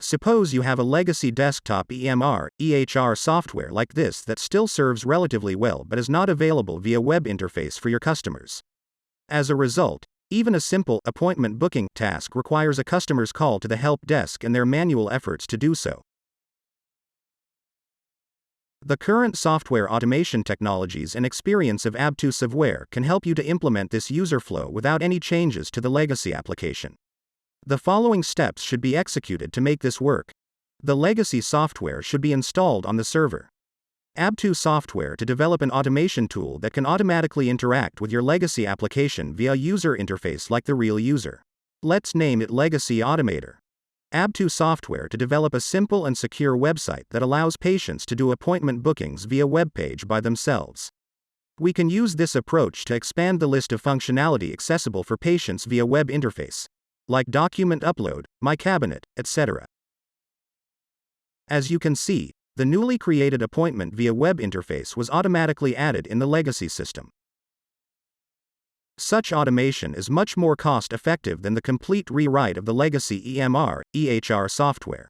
Suppose you have a legacy desktop EHR software like this that still serves relatively well but is not available via web interface for your customers. As a result, even a simple appointment booking task requires a customer's call to the help desk and their manual efforts to do so. The current software automation technologies and experience of Abto Software can help you to implement this user flow without any changes to the legacy application. The following steps should be executed to make this work. The legacy software should be installed on the server. Abto Software to develop an automation tool that can automatically interact with your legacy application via user interface like the real user. Let's name it Legacy Automator. Abto Software to develop a simple and secure website that allows patients to do appointment bookings via webpage by themselves. We can use this approach to expand the list of functionality accessible for patients via web interface, like document upload, My Cabinet, etc. As you can see, the newly created appointment via web interface was automatically added in the legacy system. Such automation is much more cost-effective than the complete rewrite of the legacy EHR software.